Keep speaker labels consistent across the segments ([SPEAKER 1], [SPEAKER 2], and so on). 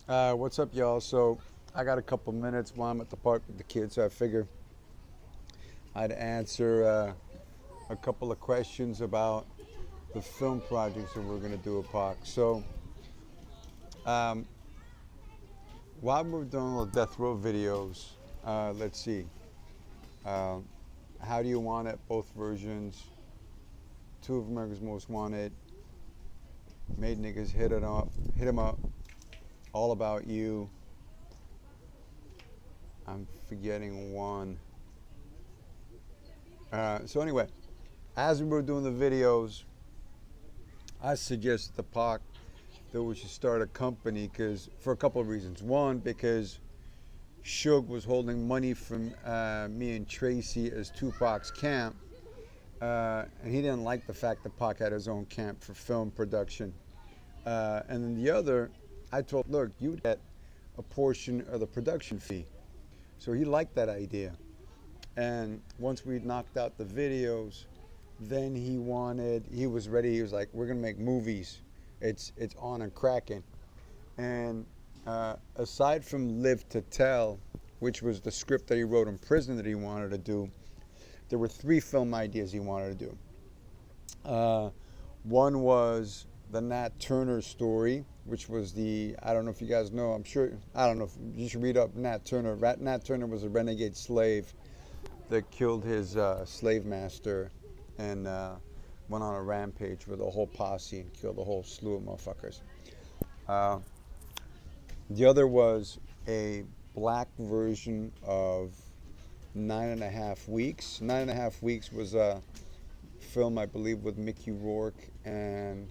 [SPEAKER 1] What's up, y'all? So I got a couple minutes while I'm at the park with the kids, so I figure I'd answer a couple of questions about the film projects that we're going to do at Park. So um, while we're doing the death row videos, let's see. Um, how do you want it? Both versions. Two of America's Most Wanted. Made niggas hit it up. Hit 'em up. All About You. I'm forgetting one. So anyway, as we were doing the videos, I suggested to Pac that we should start a company because for a couple of reasons. One, because Suge was holding money from me and Tracy as Tupac's camp, and he didn't like the fact that Pac had his own camp for film production. And then the other, I told, look, you get a portion of the production fee. So he liked that idea. And once we knocked out the videos, then he was ready. He was like, we're gonna make movies. It's on and cracking. And aside from Live to Tell, which was the script that he wrote in prison that he wanted to do, there were three film ideas he wanted to do. One was the Nat Turner story, which was I don't know if you guys know, I don't know if you should read up Nat Turner. Nat Turner was a renegade slave that killed his slave master and went on a rampage with a whole posse and killed a whole slew of motherfuckers. Uh, the other was a black version of 9.5 Weeks. 9.5 Weeks was a film, I believe, with Mickey Rourke and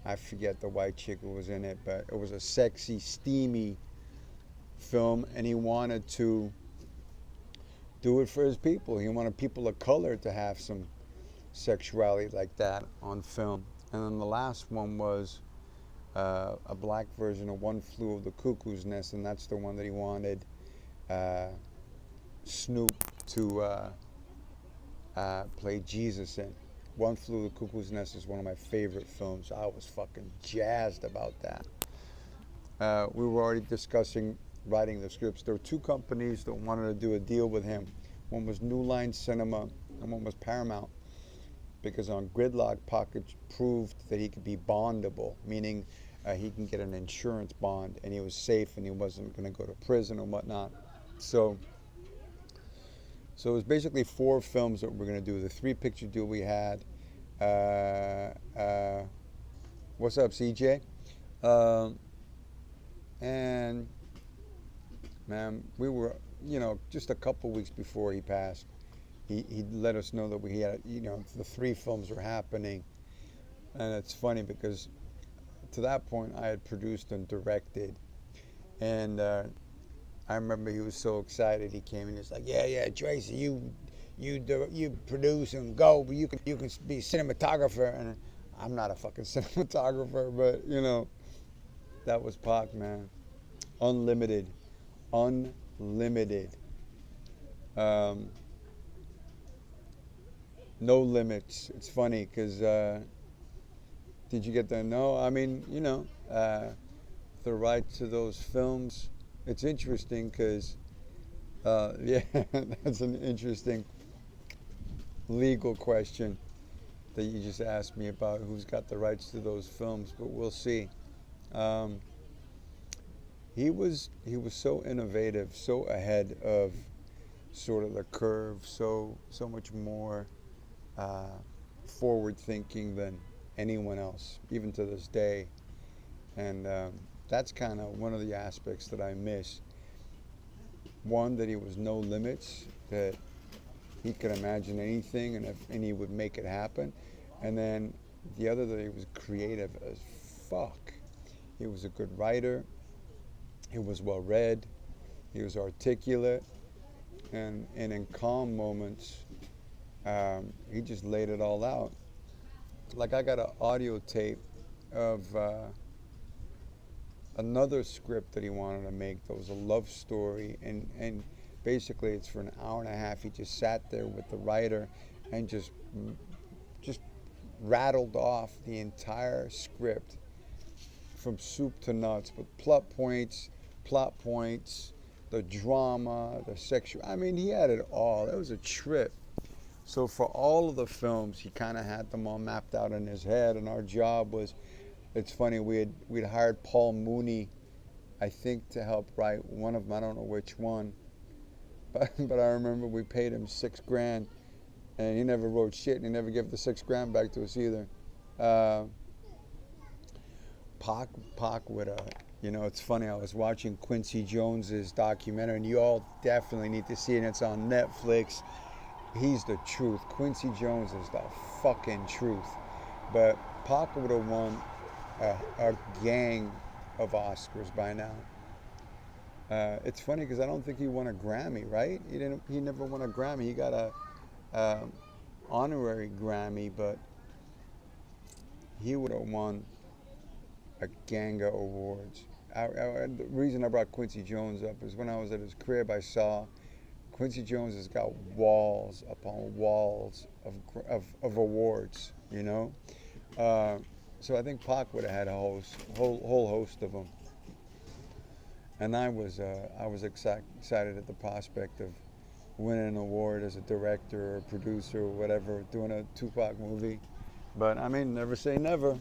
[SPEAKER 1] I forget the white chick who was in it, but it was a sexy, steamy film, and he wanted to do it for his people. He wanted people of color to have some sexuality like that on film. And then the last one was a black version of One Flew Over the Cuckoo's Nest, and that's the one that he wanted Snoop to play Jesus in. One Flew Over the Cuckoo's Nest is one of my favorite films. I was fucking jazzed about that. We were already discussing writing the scripts. There were two companies that wanted to do a deal with him. One was New Line Cinema and one was Paramount, because on Gridlock, Pocket proved that he could be bondable, meaning he can get an insurance bond and he was safe and he wasn't going to go to prison and whatnot. So it was basically four films that we're going to do. The three-picture deal we had. What's up, CJ? And man, we were, just a couple weeks before he passed, he let us know that we had, the three films were happening. And it's funny because to that point I had produced and directed. And I remember he was so excited. He came and he was like, yeah, Tracy, you produce and go, but you can be cinematographer. And I'm not a fucking cinematographer, but that was Pac, man. Unlimited. Um, no limits. It's funny because did you get that? No, I mean, the rights to those films. It's interesting because, yeah, that's an interesting legal question that you just asked me about who's got the rights to those films, but we'll see. Um, he was so innovative, so ahead of sort of the curve, so much more forward thinking than anyone else, even to this day. And that's kind of one of the aspects that I miss. One, that he was no limits, that he could imagine anything and he would make it happen. And then the other, that he was creative as fuck. He was a good writer. He was well read. He was articulate. And in calm moments, he just laid it all out. Like, I got an audio tape of another script that he wanted to make that was a love story, and basically it's for an hour and a half. He just sat there with the writer and just rattled off the entire script from soup to nuts, but plot points, the drama, the sexual. I mean, he had it all. It was a trip. So for all of the films, he kind of had them all mapped out in his head, and our job was. It's funny, we'd hired Paul Mooney, I think, to help write one of them. I don't know which one, but I remember we paid him $6,000, and he never wrote shit, and he never gave the $6,000 back to us either. Uh, Pac would it's funny. I was watching Quincy Jones's documentary, and you all definitely need to see it. It's on Netflix. He's the truth. Quincy Jones is the fucking truth. But Pac would have won a gang of Oscars by now. It's funny because I don't think he won a Grammy, right? He never won a Grammy. He got a honorary Grammy, but he would have won a gang of awards. The reason I brought Quincy Jones up is when I was at his crib, I saw Quincy Jones has got walls upon walls of awards, So I think Pac would have had a whole host of them. And I was excited at the prospect of winning an award as a director or producer or whatever, doing a Tupac movie. But I mean, never say never.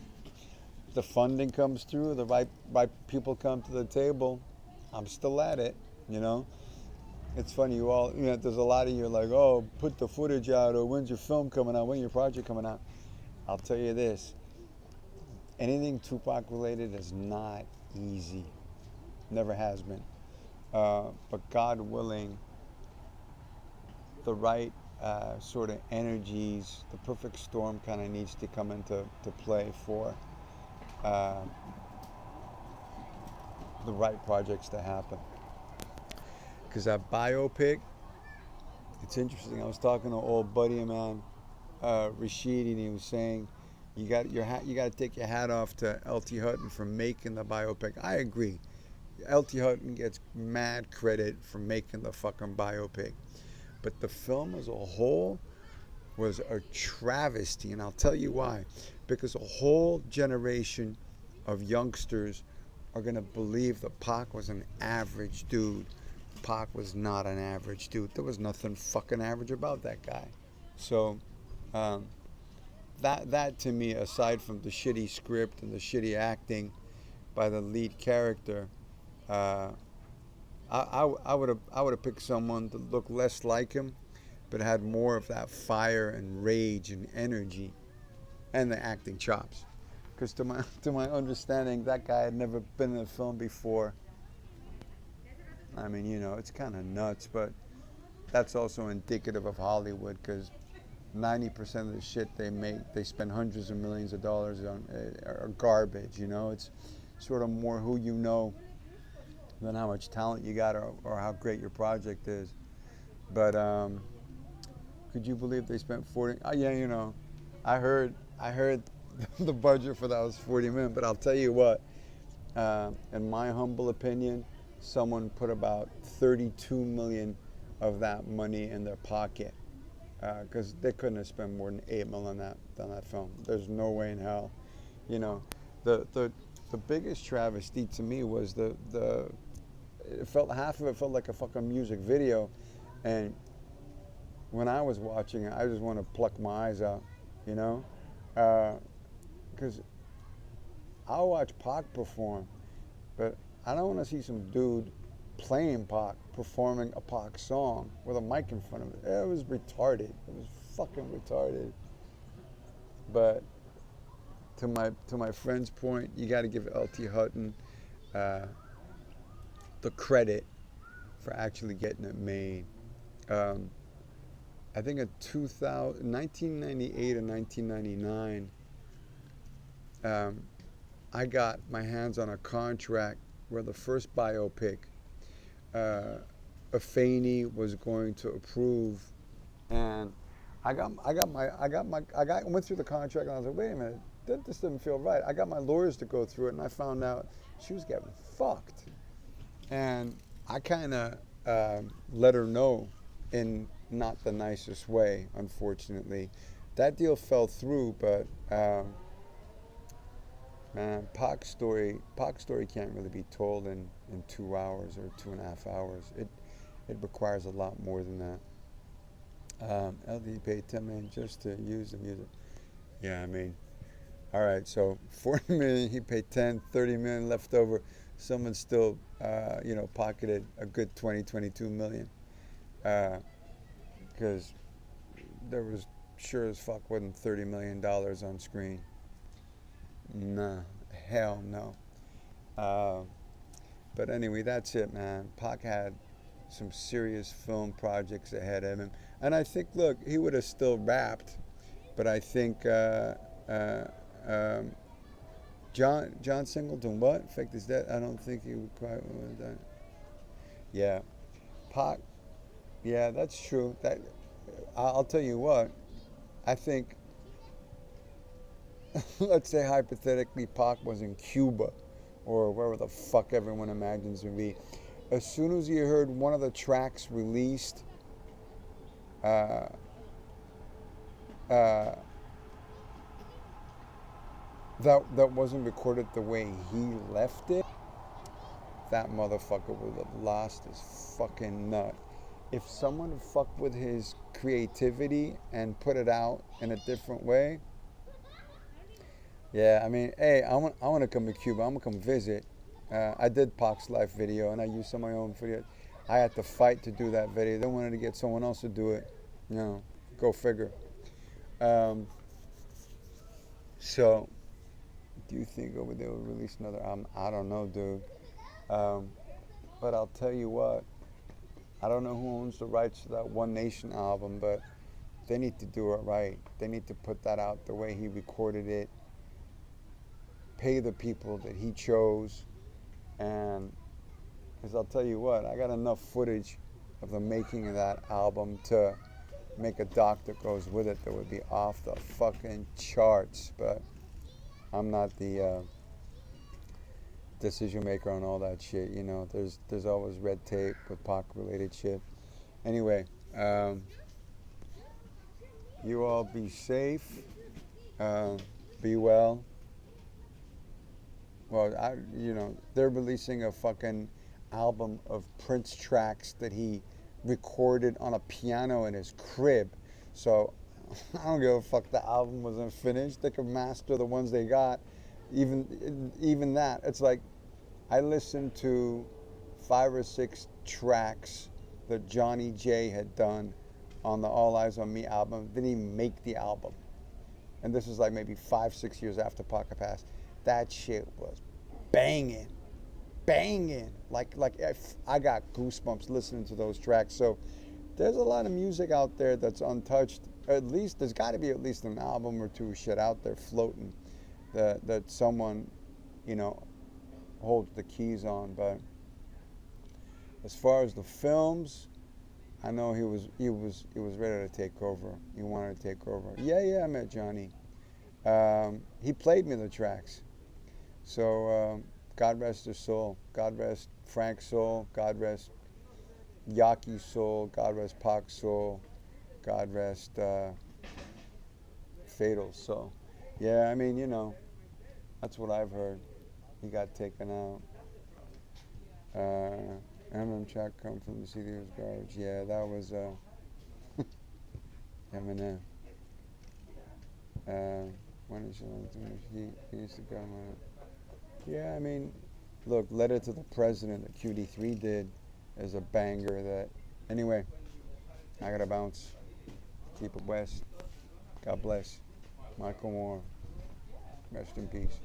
[SPEAKER 1] The funding comes through, the right people come to the table, I'm still at it, It's funny, there's a lot of you like, oh, put the footage out, or when's your film coming out, when's your project coming out? I'll tell you this, anything Tupac related is not easy, never has been. But God willing, the right sort of energies, the perfect storm kind of needs to come into play for the right projects to happen. Because that biopic, it's interesting. I was talking to an old buddy of mine, Rashid, and he was saying, you got to take your hat off to L.T. Hutton for making the biopic. I agree. L.T. Hutton gets mad credit for making the fucking biopic. But the film as a whole was a travesty, and I'll tell you why. Because a whole generation of youngsters are going to believe that Pac was an average dude. Pac was not an average dude. There was nothing fucking average about that guy. So that to me, aside from the shitty script and the shitty acting by the lead character, I would have picked someone that looked less like him, but had more of that fire and rage and energy, and the acting chops. Because to my understanding, that guy had never been in a film before. I mean, it's kind of nuts, but that's also indicative of Hollywood, because 90% of the shit they make, they spend hundreds of millions of dollars on, are garbage. It's sort of more who you know than how much talent you got or how great your project is. But could you believe they spent 40? I heard the budget for that was 40 million. But I'll tell you what, in my humble opinion, someone put about 32 million of that money in their pocket, because they couldn't have spent more than 8 million on that film. There's no way in hell. The biggest travesty to me was half of it felt like a fucking music video, and when I was watching it, I just want to pluck my eyes out, because I'll watch Pac perform, but I don't want to see some dude playing Pac performing a Pac song with a mic in front of it. It was retarded. It was fucking retarded. But to my friend's point, you got to give L.T. Hutton the credit for actually getting it made. I think in 1998 or 1999, I got my hands on a contract where the first biopic Afeni was going to approve, and I went through the contract, and I was like, wait a minute, this doesn't feel right. I got my lawyers to go through it, and I found out she was getting fucked, and I kind of let her know in not the nicest way, unfortunately. That deal fell through, but Man, Pac's story can't really be told in 2 hours or 2.5 hours. It requires a lot more than that. LD paid 10 million just to use the music. Yeah, I mean, all right. So 40 million, he paid 10, 30 million left over. Someone still, pocketed a good 20, 22 million, because there was sure as fuck wasn't $30 million on screen. Nah, hell no. Uh, but anyway, that's it, man. Pac had some serious film projects ahead of him, and I think, look, he would have still rapped, but I think uh, um, John Singleton, what? Fact is that I don't think he would quite want that. Yeah, Pac. Yeah, that's true. That I'll tell you what. I think, let's say hypothetically, Pac was in Cuba, or wherever the fuck everyone imagines him to be. As soon as you heard one of the tracks released, uh, uh, that wasn't recorded the way he left it, that motherfucker would have lost his fucking nut. If someone fucked with his creativity and put it out in a different way, yeah, I mean, hey, I want to come to Cuba. I'm gonna come visit. I did Pac's life video, and I used some of my own videos. I had to fight to do that video. They wanted to get someone else to do it. You know, go figure. Um, so, do you think over there will release another album? I don't know, dude. Um, but I'll tell you what. I don't know who owns the rights to that One Nation album, but they need to do it right. They need to put that out the way he recorded it, pay the people that he chose, and because I'll tell you what, I got enough footage of the making of that album to make a doc that goes with it that would be off the fucking charts. But I'm not the decision maker on all that shit. You know, there's always red tape with Pac related shit. Anyway, you all be safe, uh, be well. Well, they're releasing a fucking album of Prince tracks that he recorded on a piano in his crib. So I don't give a fuck. The album wasn't finished. They could master the ones they got. Even that, it's like I listened to 5 or 6 tracks that Johnny J had done on the All Eyes on Me album. Didn't even make the album, and this was like maybe 5, 6 years after Pac passed. That shit was banging, banging. Like I got goosebumps listening to those tracks. So there's a lot of music out there that's untouched. At least there's got to be at least an album or two shit out there floating that someone, you know, holds the keys on. But as far as the films, I know he was ready to take over. He wanted to take over. Yeah, I met Johnny. He played me the tracks. So God rest his soul. God rest Frank's soul. God rest Yaki's soul. God rest Pac's soul. God rest Fatal's soul. Yeah, I mean, that's what I've heard. He got taken out. Eminem track come from the CD's garbage. Yeah, that was Eminem. When is he used to go on it. Yeah, I mean, look, Letter to the President that QD3 did is a banger that, anyway, I gotta bounce. Keep it west. God bless. Michael Moore. Rest in peace.